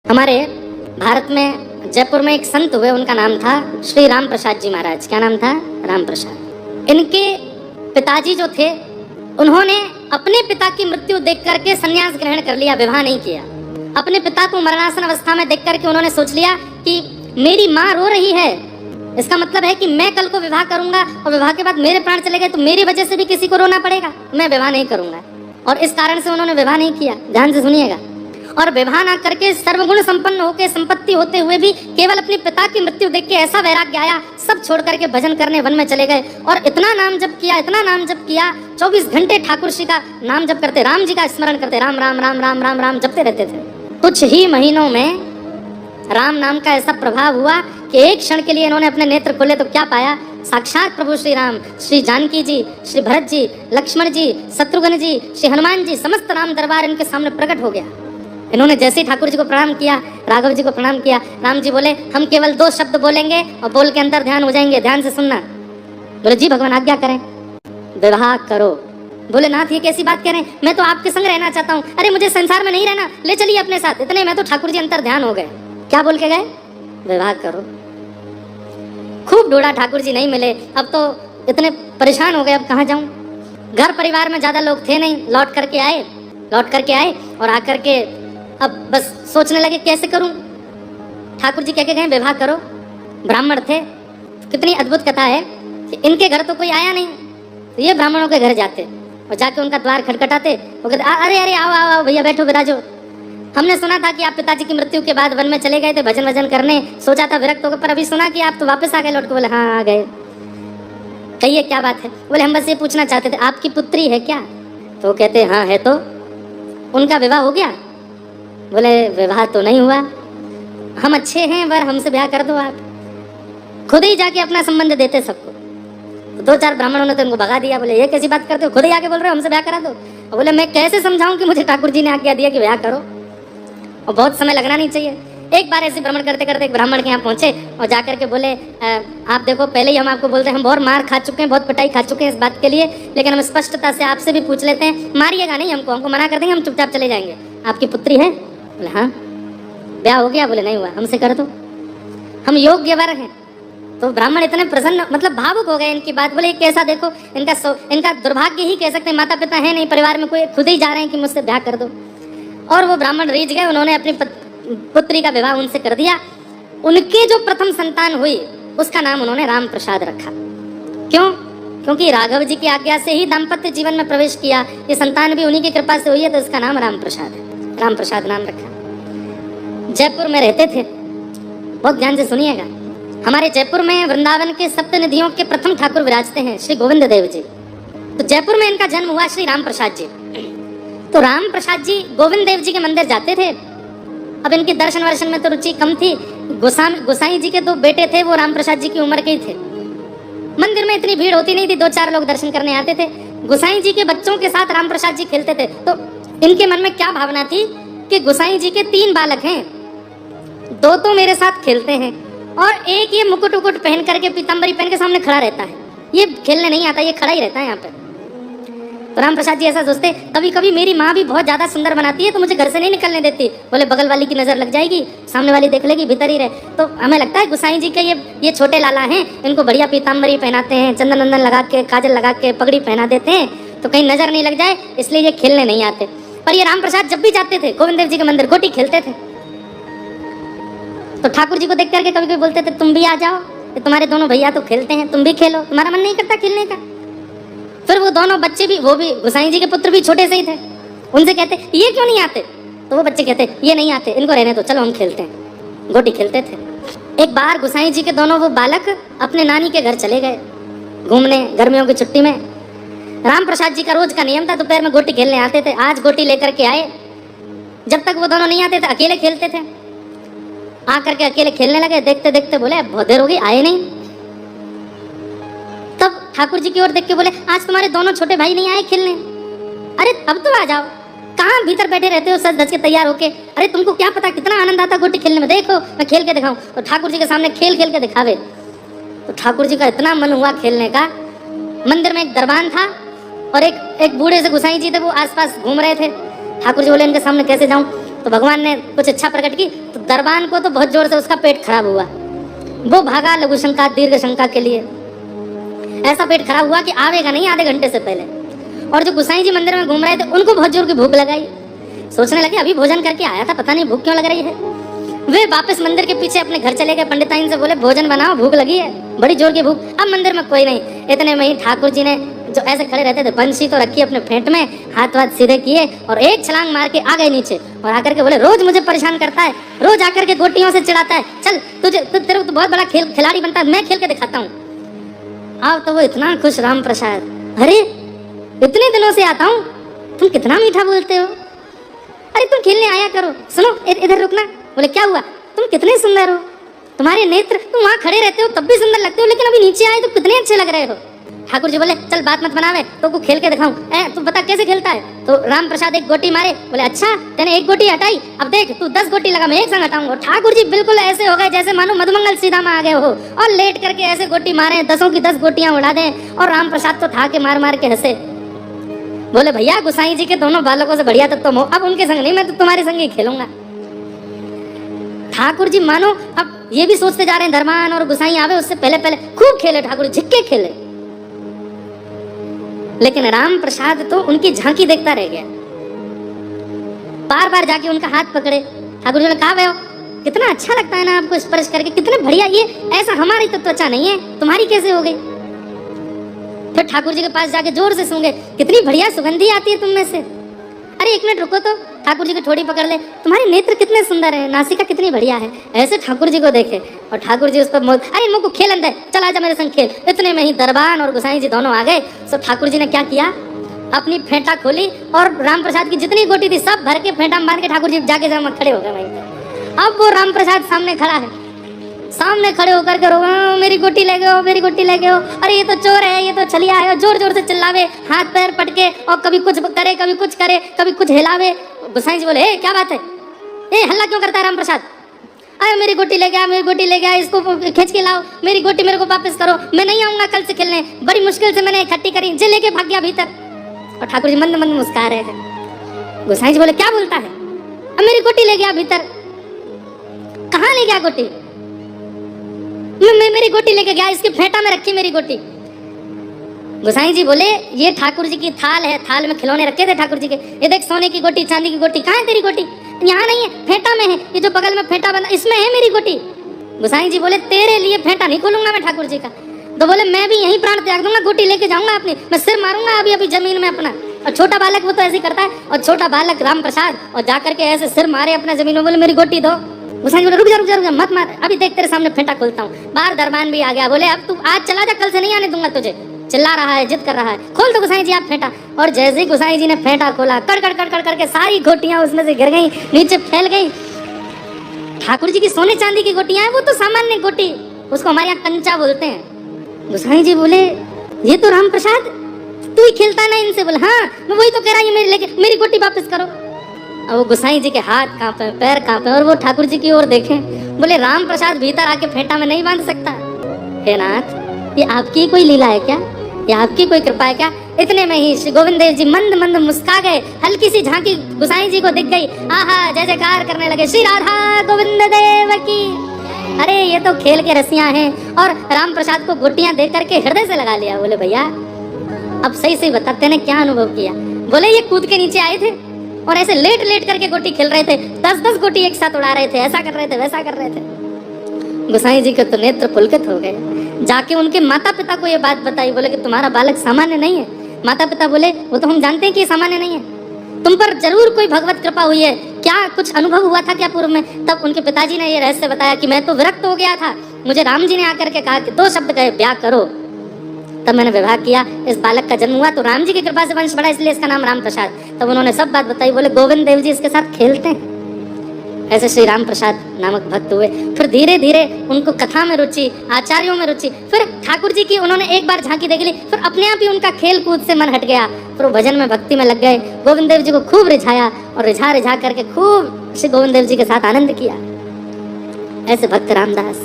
हमारे भारत में जयपुर में एक संत हुए, उनका नाम था श्री राम प्रसाद जी महाराज। क्या नाम था? राम प्रसाद। इनके पिताजी जो थे, उन्होंने अपने पिता की मृत्यु देख करके संन्यास ग्रहण कर लिया, विवाह नहीं किया। अपने पिता को मरणासन अवस्था में देख करके उन्होंने सोच लिया कि मेरी माँ रो रही है, इसका मतलब है कि मैं कल को विवाह करूंगा और विवाह के बाद मेरे प्राण चले गए तो मेरी वजह से भी किसी को रोना पड़ेगा, मैं विवाह नहीं करूंगा। और इस कारण से उन्होंने विवाह नहीं किया। ध्यान से सुनिएगा। और विवाह ना करके सर्वगुण संपन्न होकर संपत्ति होते हुए भी केवल अपने पिता की मृत्यु देख के ऐसा वैराग्य आया, सब छोड़ करके भजन करने वन में चले गए। और इतना नाम जप किया, इतना नाम जप किया, 24 घंटे ठाकुर जी का नाम जप करते, राम जी का स्मरण करते, राम राम राम राम राम राम जपते रहते थे। कुछ ही महीनों में राम नाम का ऐसा प्रभाव हुआ कि एक क्षण के लिए इन्होंने अपने नेत्र खोले तो क्या पाया? साक्षात प्रभु श्री राम, श्री जानकी जी, श्री भरत जी, लक्ष्मण जी, शत्रुघ्न जी, श्री हनुमान जी, समस्त राम दरबार इनके सामने प्रकट हो गया। इन्होंने जैसे ही ठाकुर जी को प्रणाम किया, राघव जी को प्रणाम किया, राम जी बोले हम केवल 2 शब्द बोलेंगे और बोल के अंदर ध्यान हो जाएंगे, ध्यान से सुनना। बोले जी भगवान आज्ञा करें। विवाह करो। बोले नाथ ये कैसी बात कह रहे हैं, मैं तो आपके संग रहना चाहता हूँ। अरे मुझे संसार में नहीं रहना, ले चलिए अपने साथ। इतने में तो ठाकुर जी अंतर ध्यान हो गए। क्या बोल के गए? विवाह करो। खूब ढूंढा, ठाकुर जी नहीं मिले। अब तो इतने परेशान हो गए, अब कहाँ जाऊं। घर परिवार में ज्यादा लोग थे नहीं, लौट करके आए और आकर के अब बस सोचने लगे कैसे करूं। ठाकुर जी कह के गए विवाह करो। ब्राह्मण थे। कितनी अद्भुत कथा है कि इनके घर तो कोई आया नहीं, तो ये ब्राह्मणों के घर जाते और जाके उनका द्वार खटखटाते। वो कहते अरे अरे आओ आओ आओ भैया, बैठो विराजो। हमने सुना था कि आप पिताजी की मृत्यु के बाद वन में चले गए थे भजन वजन करने, सोचा था विरक्त होकर, पर अभी सुना कि आप तो वापस आ गए लौट के। बोले हाँ आ गए। कहिए क्या बात है? बोले हम बस ये पूछना चाहते थे आपकी पुत्री है क्या? तो कहते हाँ है। तो उनका विवाह हो गया? बोले विवाह तो नहीं हुआ, हम अच्छे हैं वर हमसे ब्याह कर दो आप। खुद ही जाके अपना संबंध देते सबको। 2-4 ब्राह्मणों ने तो उनको भगा दिया। बोले ये कैसी बात करते हो, खुद ही आके बोल रहे हो हमसे ब्याह करा दो। और बोले मैं कैसे समझाऊं कि मुझे ठाकुर जी ने आज्ञा दिया कि ब्याह करो और बहुत समय लगना नहीं चाहिए। एक बार ऐसे भ्रमण करते करते एक ब्राह्मण के यहाँ पहुंचे और जाकर के बोले आप देखो, पहले ही हम आपको बोलते हैं, हम बहुत मार खा चुके हैं, बहुत पिटाई खा चुके हैं इस बात के लिए, लेकिन हम स्पष्टता से आपसे भी पूछ लेते हैं, मारिएगा नहीं हमको मना कर देंगे, हम चुपचाप चले जाएंगे। आपकी पुत्री है? बोले हाँ। ब्याह हो गया? बोले नहीं हुआ। हमसे कर दो, हम योग्य वर हैं। तो ब्राह्मण इतने प्रसन्न, मतलब भावुक हो गए इनकी बात। बोले कैसा देखो, इनका दुर्भाग्य ही कह सकते हैं, माता पिता है नहीं परिवार में कोई, खुद ही जा रहे हैं कि मुझसे ब्याह कर दो। और वो ब्राह्मण रीझ गए, उन्होंने अपनी पुत्री का विवाह उनसे कर दिया। उनके जो प्रथम संतान हुई उसका नाम उन्होंने राम प्रसाद रखा। क्यों? क्योंकि राघव जी की आज्ञा से ही दाम्पत्य जीवन में प्रवेश किया, ये संतान भी उन्हीं की कृपा से हुई है, तो इसका नाम राम प्रसाद है। राम प्रसाद नाम रखा। जयपुर में रहते थे। बहुत ध्यान से सुनिएगा। हमारे जयपुर में वृंदावन के सप्त निधियों के प्रथम ठाकुर विराजते हैं श्री गोविंद देव जी। तो जयपुर में इनका जन्म हुआ श्री राम प्रसाद जी। तो राम प्रसाद जी गोविंद देव जी के मंदिर जाते थे। अब इनकी दर्शन वर्शन में तो रुचि कम थी। गोसाई जी के 2 बेटे थे, वो राम प्रसाद जी की उम्र के ही थे। मंदिर में इतनी भीड़ होती नहीं थी, 2-4 लोग दर्शन करने आते थे। गोसाई जी के बच्चों के साथ राम प्रसाद जी खेलते थे। तो इनके मन में क्या भावना थी कि गोसाई जी के 3 बालक हैं, 2 तो मेरे साथ खेलते हैं और एक ये मुकुट उकुट पहन करके, पीताम्बरी पहन के सामने खड़ा रहता है, ये खेलने नहीं आता, ये खड़ा ही रहता है यहाँ पे। तो राम प्रसाद जी ऐसा सोचते, कभी कभी मेरी माँ भी बहुत ज्यादा सुंदर बनाती है तो मुझे घर से नहीं निकलने देती। बोले बगल वाली की नजर लग जाएगी, सामने वाली देख लेगी, भीतर ही रहे। तो हमें लगता है गोसाई जी के ये छोटे लाला हैं, इनको बढ़िया पीताम्बरी पहनाते हैं, चंदन वंदन लगा के, काजल लगा के, पगड़ी पहना देते हैं तो कहीं नजर नहीं लग जाए, इसलिए ये खेलने नहीं आते। पर ये राम प्रसाद जब भी जाते थे गोविंद देव जी के मंदिर, गोटी खेलते थे। तो ठाकुर जी को देख करके कभी कभी बोलते थे तुम भी आ जाओ, तुम्हारे दोनों भैया तो खेलते हैं, तुम भी खेलो, तुम्हारा मन नहीं करता खेलने का? फिर वो दोनों बच्चे भी, वो भी गोसाई जी के पुत्र भी छोटे से ही थे, उनसे कहते ये क्यों नहीं आते? तो वो बच्चे कहते ये नहीं आते, इनको रहने दो, चलो हम खेलते हैं। गोटी खेलते थे। एक बार गोसाई जी के दोनों वो बालक अपने नानी के घर चले गए घूमने गर्मियों की छुट्टी में। राम प्रसाद जी का रोज का नियम था, दोपहर में गोटी खेलने आते थे। आज गोटी लेकर के आए। जब तक वो दोनों नहीं आते थे अकेले खेलते थे। आकर के अकेले खेलने लगे। देखते देखते बोले बहुत देर हो गई, आए नहीं। तब ठाकुर जी की ओर देख के बोले आज तुम्हारे दोनों छोटे भाई नहीं आए खेलने? अरे अब तो आ जाओ, कहाँ भीतर बैठे रहते हो सज धज के तैयार होके? अरे तुमको क्या पता कितना आनंद आता गोटी खेलने में, देखो मैं खेल के दिखाऊं। तो ठाकुर जी के सामने खेल खेल के दिखावे। तो ठाकुर जी का इतना मन हुआ खेलने का। मंदिर में एक दरबान था और एक बूढ़े से गोसाई जी थे, वो आसपास घूम रहे थे। ठाकुर जी बोले इनके सामने कैसे जाऊं? तो भगवान ने कुछ इच्छा प्रकट की, तो दरबान को तो बहुत जोर से उसका पेट खराब हुआ। वो भागा लघु शंका दीर्घ शंका के लिए। ऐसा पेट खराब हुआ कि आवेगा नहीं आधे घंटे से पहले। और जो गुसाई जी मंदिर में घूम रहे थे उनको बहुत जोर की भूख लगाई। सोचने लगे अभी भोजन करके आया था, पता नहीं भूख क्यों लग रही है। वे वापस मंदिर के पीछे अपने घर चले गए। पंडिताइन से बोले भोजन बनाओ, भूख लगी है, बड़ी जोर की भूख। अब मंदिर में कोई नहीं। इतने में ही ठाकुर जी ने, जो ऐसे खड़े रहते थे, बंसी तो रखी अपने फेंट में, हाथ वाथ सीधे किए और एक छलांग मार के आ गए नीचे। और आकर के बोले रोज मुझे परेशान करता है, रोज आकर के गोटियों से चिढ़ाता है, चल तेरे तो बहुत बड़ा खिलाड़ी बनता है, मैं खेल के दिखाता हूँ। अब तो वो इतना खुश राम प्रसाद, अरे इतने दिनों से आता हूँ, तुम कितना मीठा बोलते हो, अरे तुम खेलने आया करो, सुनो इधर रुकना। बोले क्या हुआ, तुम कितने सुंदर हो, तुम्हारे नेत्र, तुम वहाँ खड़े रहते हो तब भी सुंदर लगते हो, लेकिन अभी नीचे आए तो कितने अच्छे लग रहे हो। ठाकुर जी बोले चल बात मत बनावे, तो खेल के दिखाऊं। तू बता कैसे खेलता है। तो राम प्रसाद एक गोटी मारे। बोले अच्छा तेने एक गोटी हटाई, अब देख तू 10 गोटी लगा, मैं एक संग हटाऊंगा। ठाकुर जी बिल्कुल ऐसे हो गए जैसे मानो मधुमंगल सीधा में आ गए हो, और लेट करके ऐसे गोटी मारे, 10 की 10 गोटियां उड़ा दें। और राम प्रसाद तो था के मार मार के हंसे। बोले भैया गुसाई जी के दोनों बालकों से बढ़िया तो तुम हो, अब उनके संग नहीं, मैं तो तुम्हारे संग ही खेलूंगा। ठाकुर जी मानो अब ये भी सोचते जा रहे हैं धर्मान और गुसाई आवे उससे पहले पहले खूब खेले ठाकुर जी, झिक्के खेले। लेकिन राम प्रसाद तो उनकी झांकी देखता रह गया। बार बार जाके उनका हाथ पकड़े। ठाकुर जी ने कहा हो कितना अच्छा लगता है ना आपको स्पर्श करके, कितने बढ़िया, ये ऐसा हमारी तो त्वचा नहीं है, तुम्हारी कैसे हो गई। फिर ठाकुर जी के पास जाके जोर से सूंघे, कितनी बढ़िया सुगंधी आती है तुम में से। अरे एक मिनट रुको तो, ठाकुर जी की ठोड़ी पकड़ ले, तुम्हारे नेत्र कितने सुंदर है, नासिका कितनी बढ़िया है। ऐसे ठाकुर जी को देखे और ठाकुर जी उस पर अरे मुझको खेल अंदर, चल आजा मेरे संग खेल। इतने में ही दरबान और गुसाई जी दोनों आ गए। तो ठाकुर जी ने क्या किया, अपनी फेंटा खोली और राम प्रसाद की जितनी गोटी थी सब भर के फेंटा मार के ठाकुर जी जाके जमा खड़े हो गए वहीं पे। अब वो राम प्रसाद सामने खड़ा है, सामने खड़े होकर के रो मेरी गोटी ले गए, मेरी गोटी ले गए, अरे ये तो चोर है, ये तो छलिया है। जोर जोर से चिल्लावे, हाथ पैर पटके, और कभी कुछ करे कभी कुछ करे, कभी कुछ हिलावे। गुसाई जी बोले क्या बात है, ए हल्ला क्यों करता है राम प्रसाद, अरे मेरी गोटी ले गया, मेरी गोटी ले गया, इसको खींच के लाओ, मेरी गोटी मेरे को वापस करो, मैं नहीं आऊंगा कल से खेलने, बड़ी मुश्किल से मैंने इकट्ठी करी, जे लेके भाग गया भीतर। और ठाकुर जी मंद मंद मुस्कुरा रहे हैं। गुसाई जी बोले क्या बोलता है, अब मेरी गोटी ले गया भीतर, कहाँ ले गया गोटी, मेरी गोटी लेके गया, इसकी फेंटा में रखी मेरी गोटी। गुसाई जी बोले ये ठाकुर जी की थाल है, थाल में खिलौने रखे थे ठाकुर जी के, ये देख सोने की गोटी, चांदी की गोटी, कहाँ है तेरी गोटी, यहाँ नहीं है, फेंटा में है, ये जो बगल में फेंटा बना इसमें है मेरी गोटी। गुसाई जी बोले तेरे लिए फेंटा नहीं खोलूंगा मैं ठाकुर जी का। तो बोले मैं भी यही प्राण त्याग दूंगा, गोटी लेके जाऊंगा अपनी, मैं सिर मारूंगा अभी अभी जमीन में अपना। और छोटा बालक वो तो ऐसे करता है, और छोटा बालक राम प्रसाद और जाकर के ऐसे सिर मारे अपना जमीन में, बोले मेरी गोटी दो। गुसाई बोले रुक जा मत मार, अभी देख तेरे सामने फेंटा खोलता हूँ। बाहर दरबान भी आ गया, बोले अब तू आज चला जा, कल से नहीं आने दूंगा तुझे। चिल्ला रहा है, जिद कर रहा है, खोल तो गुसाई जी आप फेंटा। और जैसे ही गुसाई जी ने फेंटा खोला, कड़ कड़ कड़ कड़ करके सारी गोटियां उसमें से गिर गई, नीचे फैल गई। ठाकुर जी की सोने चांदी की गोटियां हैं, वो तो सामान्य गोटी, उसको हमारे यहाँ कंचा बोलते हैं। गुसाई जी बोले ये तो राम प्रसाद तू ही खेलता है ना इनसे। बोले हाँ मैं वही तो कह रहा हूँ, मेरी गोटी वापस करो। और वो गुसाई जी के हाथ कांपे, पैर कांपे, और वो ठाकुर जी की ओर देखे, बोले राम प्रसाद भीतर आके फेंटा में नहीं बांध सकता। हे नाथ ये आपकी कोई लीला है क्या, ये आपकी कोई कृपा है क्या। इतने में ही श्री गोविंद देव जी मंद मंद मुस्का गए, हल्की सी झांकी गुसाई जी को दिख गई, आहा जय जयकार करने लगे, श्री राधा गोविंद देव की। अरे ये तो खेल के रसियां हैं। और राम प्रसाद को गोटियां दे करके हृदय से लगा लिया। बोले भैया अब सही सही बताते ने क्या अनुभव किया। बोले ये कूद के नीचे आए थे और ऐसे लेट लेट करके गोटी खेल रहे थे, 10-10 गोटी एक साथ उड़ा रहे थे, ऐसा कर रहे थे वैसा कर रहे थे। गुसाई जी के तो नेत्र पुलकित हो गए। जाके उनके माता पिता को ये बात बताई, बोले कि तुम्हारा बालक सामान्य नहीं है। माता पिता बोले वो तो हम जानते हैं कि सामान्य नहीं है, तुम पर जरूर कोई भगवत कृपा हुई है, क्या कुछ अनुभव हुआ था क्या पूर्व में। तब उनके पिताजी ने ये रहस्य बताया कि मैं तो विरक्त हो गया था, मुझे राम जी ने आकर के कहा कि 2 शब्द कहे ब्याह करो, तब मैंने विवाह किया, इस बालक का जन्म हुआ, तो राम जी की कृपा से वंश बढ़ा, इसलिए इसका नाम राम प्रसाद। तब उन्होंने सब बात बताई। बोले गोविंद देव जी इसके साथ खेलते हैं। ऐसे श्री राम प्रसाद नामक भक्त हुए। फिर धीरे धीरे उनको कथा में रुचि, आचार्यों में रुचि, फिर ठाकुर जी की उन्होंने एक बार झांकी देख ली, फिर अपने आप ही उनका खेल कूद से मन हट गया, फिर वो भजन में भक्ति में लग गए। गोविंद देव जी को खूब रिझाया और रिझा रिझा करके खूब श्री गोविंद देव जी के साथ आनंद किया। ऐसे भक्त रामदास।